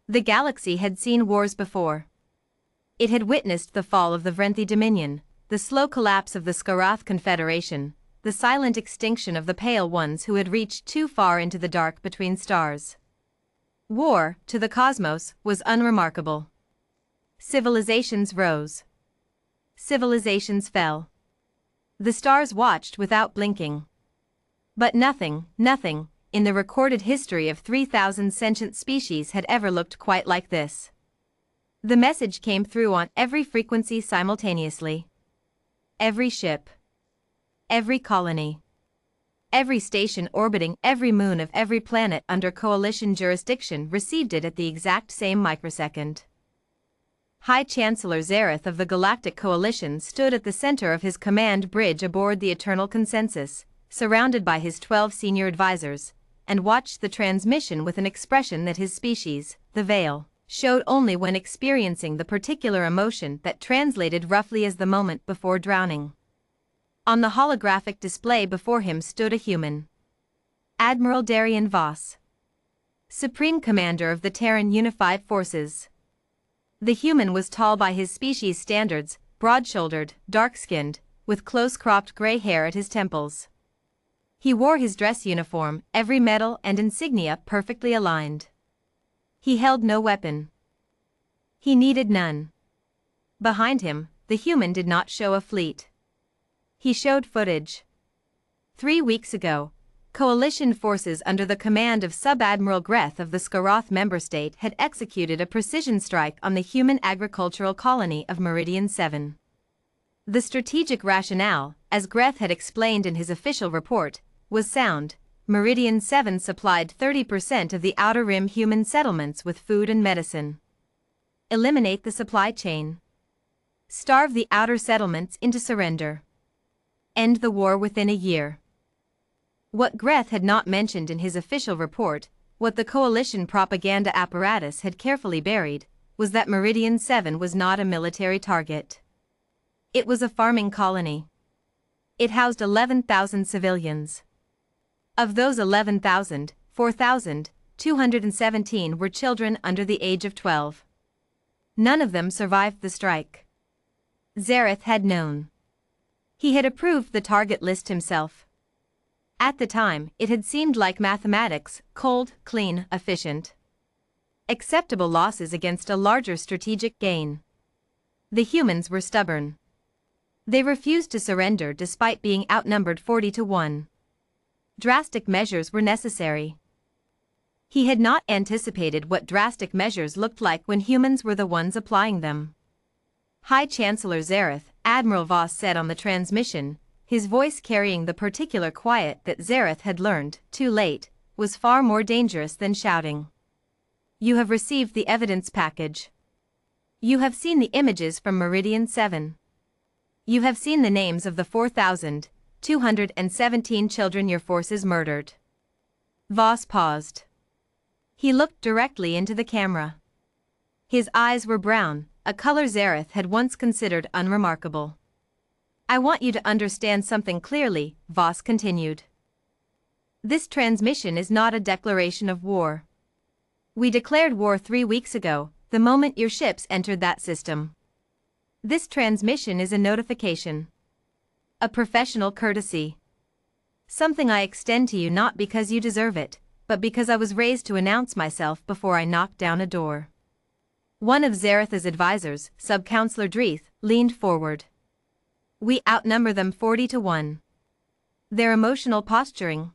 The galaxy had seen wars before. It had witnessed the fall of the Vrenthi Dominion, the slow collapse of the Skarath Confederation, the silent extinction of the Pale Ones who had reached too far into the dark between stars. War, to the cosmos, was unremarkable. Civilizations rose. Civilizations fell. The stars watched without blinking. But nothing, in the recorded history of 3,000 sentient species had ever looked quite like this. The message came through on every frequency simultaneously. Every ship. Every colony. Every station orbiting every moon of every planet under coalition jurisdiction received it at the exact same microsecond. High Chancellor Zareth of the Galactic Coalition stood at the center of his command bridge aboard the Eternal Consensus, surrounded by his 12 senior advisors, and watched the transmission with an expression that his species, the Veil, showed only when experiencing the particular emotion that translated roughly as the moment before drowning. On the holographic display before him stood a human. Admiral Darian Voss, Supreme Commander of the Terran Unified Forces. The human was tall by his species standards, broad-shouldered, dark-skinned, with close-cropped gray hair at his temples. He wore his dress uniform, every medal and insignia perfectly aligned. He held no weapon. He needed none. Behind him, the human did not show a fleet. He showed footage. 3 weeks ago, coalition forces under the command of Sub-Admiral Greth of the Skarath member state had executed a precision strike on the human agricultural colony of Meridian 7. The strategic rationale, as Greth had explained in his official report, was sound. Meridian 7 supplied 30% of the Outer Rim human settlements with food and medicine. Eliminate the supply chain. Starve the outer settlements into surrender. End the war within a year. What Greth had not mentioned in his official report, what the coalition propaganda apparatus had carefully buried, was that Meridian 7 was not a military target. It was a farming colony. It housed 11,000 civilians. Of those 11,000, 4,217 were children under the age of 12. None of them survived the strike. Zareth had known. He had approved the target list himself. At the time, it had seemed like mathematics, cold, clean, efficient. Acceptable losses against a larger strategic gain. The humans were stubborn. They refused to surrender despite being outnumbered 40-1. Drastic measures were necessary. He had not anticipated what drastic measures looked like when humans were the ones applying them. High Chancellor Zareth, Admiral Voss said on the transmission, his voice carrying the particular quiet that Zareth had learned, too late, was far more dangerous than shouting. You have received the evidence package. You have seen the images from Meridian 7. You have seen the names of the 4,217 children your forces murdered. Voss paused. He looked directly into the camera. His eyes were brown, a color Zareth had once considered unremarkable. I want you to understand something clearly, Voss continued. This transmission is not a declaration of war. We declared war 3 weeks ago, the moment your ships entered that system. This transmission is a notification. A professional courtesy. Something I extend to you not because you deserve it, but because I was raised to announce myself before I knocked down a door. One of Zareth's advisors, Sub-Counselor Dreeth, leaned forward. We outnumber them 40-1. Their emotional posturing.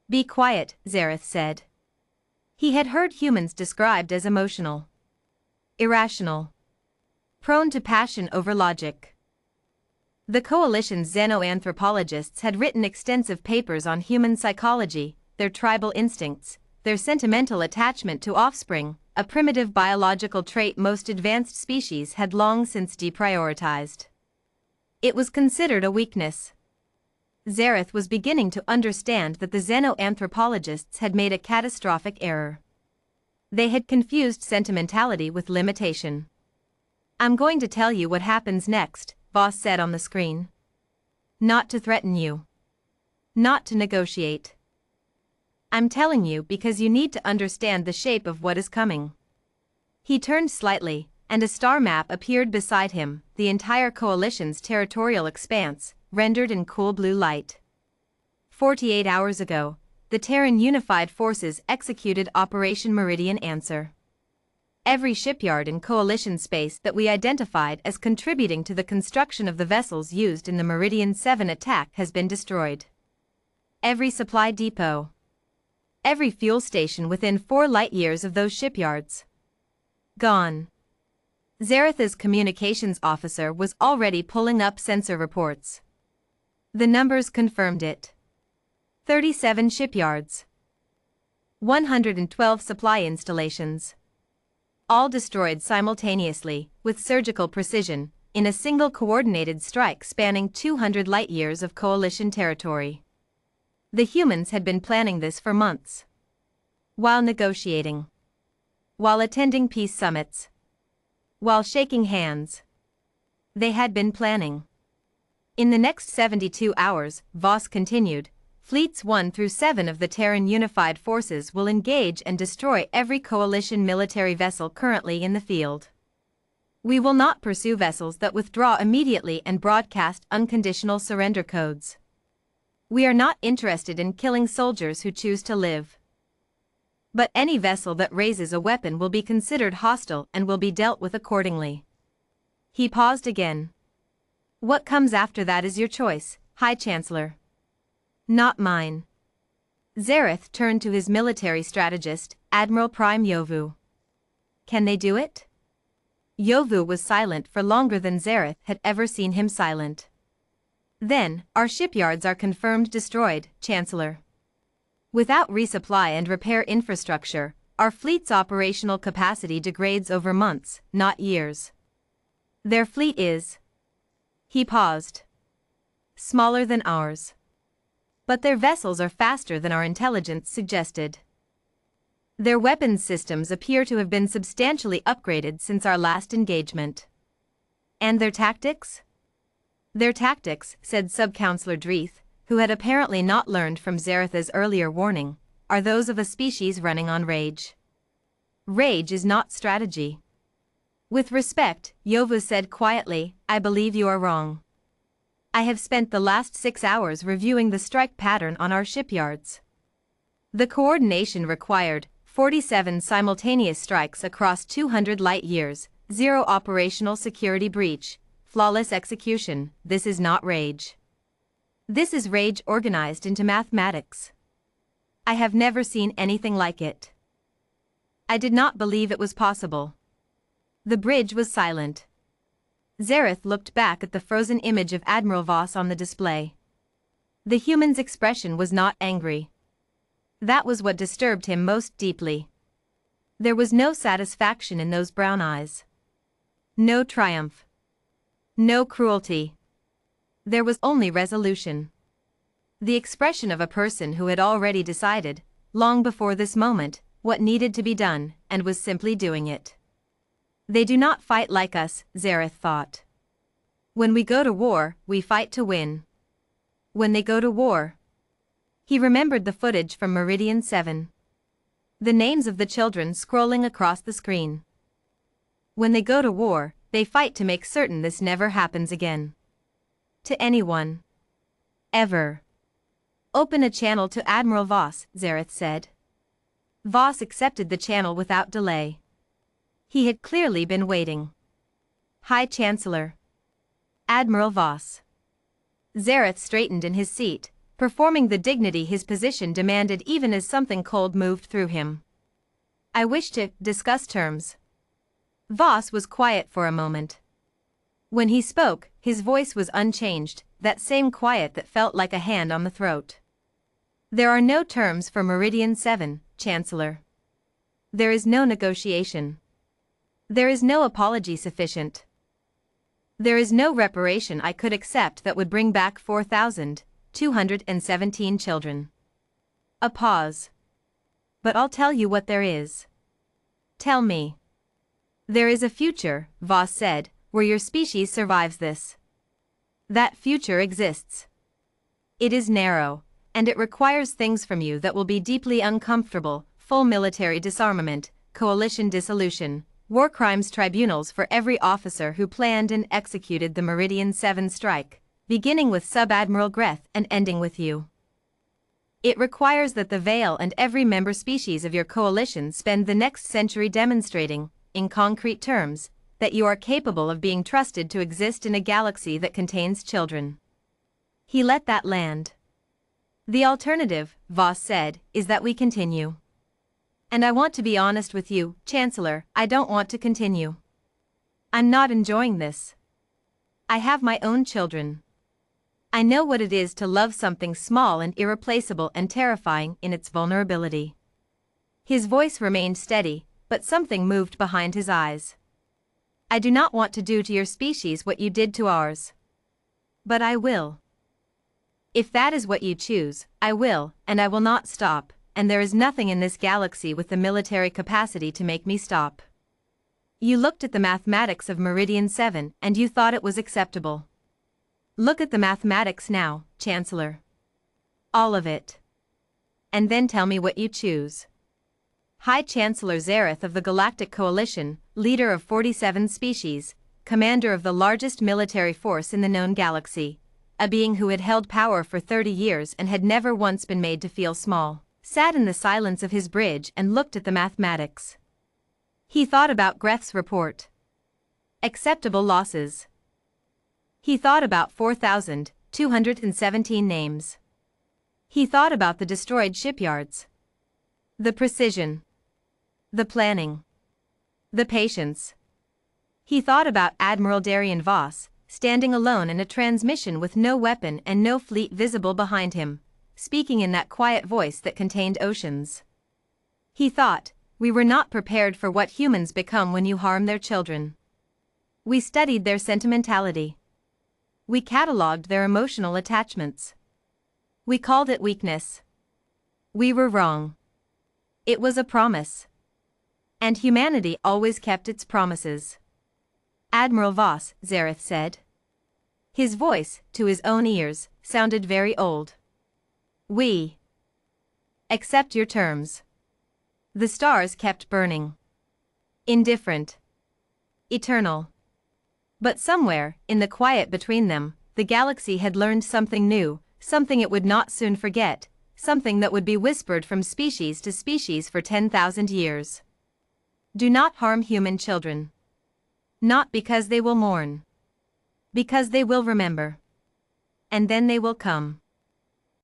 Be quiet, Zareth said. He had heard humans described as emotional. Irrational. Prone to passion over logic. The coalition's xenoanthropologists had written extensive papers on human psychology, their tribal instincts, their sentimental attachment to offspring, a primitive biological trait most advanced species had long since deprioritized. It was considered a weakness. Zareth was beginning to understand that the xenoanthropologists had made a catastrophic error. They had confused sentimentality with limitation. I'm going to tell you what happens next, Voss said on the screen. Not to threaten you. Not to negotiate. I'm telling you because you need to understand the shape of what is coming. He turned slightly, and a star map appeared beside him, the entire coalition's territorial expanse, rendered in cool blue light. 48 hours ago, the Terran Unified Forces executed Operation Meridian Answer. Every shipyard in coalition space that we identified as contributing to the construction of the vessels used in the Meridian 7 attack has been destroyed. Every supply depot. Every fuel station within 4 light-years of those shipyards. Gone. Zaratha's communications officer was already pulling up sensor reports. The numbers confirmed it. 37 shipyards. 112 supply installations. All destroyed simultaneously, with surgical precision, in a single coordinated strike spanning 200 light-years of coalition territory. The humans had been planning this for months. While negotiating. While attending peace summits. While shaking hands. They had been planning. In the next 72 hours, Voss continued, Fleets 1 through 7 of the Terran Unified Forces will engage and destroy every coalition military vessel currently in the field. We will not pursue vessels that withdraw immediately and broadcast unconditional surrender codes. We are not interested in killing soldiers who choose to live. But any vessel that raises a weapon will be considered hostile and will be dealt with accordingly. He paused again. What comes after that is your choice, High Chancellor. Not mine. Zarath turned to his military strategist, Admiral Prime Yovu. Can they do it? Yovu was silent for longer than Zarath had ever seen him silent. Then, our shipyards are confirmed destroyed, Chancellor. Without resupply and repair infrastructure, our fleet's operational capacity degrades over months, not years. Their fleet is... He paused. Smaller than ours. But their vessels are faster than our intelligence suggested. Their weapons systems appear to have been substantially upgraded since our last engagement. And their tactics? Their tactics, said Sub-Counselor Dreeth, who had apparently not learned from Zaratha's earlier warning, are those of a species running on rage. Rage is not strategy. With respect, Yovu said quietly, I believe you are wrong. I have spent the last 6 hours reviewing the strike pattern on our shipyards. The coordination required 47 simultaneous strikes across 200 light-years, 0 operational security breach, flawless execution. This is not rage. This is rage organized into mathematics. I have never seen anything like it. I did not believe it was possible. The bridge was silent. Zarath looked back at the frozen image of Admiral Voss on the display. The human's expression was not angry. That was what disturbed him most deeply. There was no satisfaction in those brown eyes. No triumph. No cruelty. There was only resolution. The expression of a person who had already decided, long before this moment, what needed to be done, and was simply doing it. They do not fight like us, Zarath thought. When we go to war, we fight to win. When they go to war. He remembered the footage from Meridian 7. The names of the children scrolling across the screen. When they go to war, they fight to make certain this never happens again. To anyone. Ever. Open a channel to Admiral Voss, Zarath said. Voss accepted the channel without delay. He had clearly been waiting. High Chancellor. Admiral Voss. Zarath straightened in his seat, performing the dignity his position demanded even as something cold moved through him. I wish to discuss terms. Voss was quiet for a moment. When he spoke, his voice was unchanged, that same quiet that felt like a hand on the throat. There are no terms for Meridian 7, Chancellor. There is no negotiation. There is no apology sufficient. There is no reparation I could accept that would bring back 4,217 children. A pause. But I'll tell you what there is. Tell me. There is a future, Voss said, where your species survives this. That future exists. It is narrow, and it requires things from you that will be deeply uncomfortable: full military disarmament, coalition dissolution, war crimes tribunals for every officer who planned and executed the Meridian 7 strike, beginning with Sub-Admiral Greth and ending with you. It requires that the Veil and every member species of your coalition spend the next century demonstrating, in concrete terms, that you are capable of being trusted to exist in a galaxy that contains children. He let that land. The alternative, Voss said, is that we continue. And I want to be honest with you, Chancellor, I don't want to continue. I'm not enjoying this. I have my own children. I know what it is to love something small and irreplaceable and terrifying in its vulnerability. His voice remained steady, but something moved behind his eyes. I do not want to do to your species what you did to ours. But I will. If that is what you choose, I will, and I will not stop, and there is nothing in this galaxy with the military capacity to make me stop. You looked at the mathematics of Meridian 7 and you thought it was acceptable. Look at the mathematics now, Chancellor. All of it. And then tell me what you choose. High Chancellor Zareth of the Galactic Coalition, leader of 47 species, commander of the largest military force in the known galaxy, a being who had held power for 30 years and had never once been made to feel small, sat in the silence of his bridge and looked at the mathematics. He thought about Greth's report. Acceptable losses. He thought about 4,217 names. He thought about the destroyed shipyards. The precision. The planning. The patience. He thought about Admiral Darian Voss, standing alone in a transmission with no weapon and no fleet visible behind him, speaking in that quiet voice that contained oceans. He thought, we were not prepared for what humans become when you harm their children. We studied their sentimentality. We catalogued their emotional attachments. We called it weakness. We were wrong. It was a promise. And humanity always kept its promises. Admiral Voss, Zareth said. His voice, to his own ears, sounded very old. We accept your terms. The stars kept burning. Indifferent. Eternal. But somewhere, in the quiet between them, the galaxy had learned something new, something it would not soon forget, something that would be whispered from species to species for 10,000 years. Do not harm human children. Not because they will mourn. Because they will remember. And then they will come.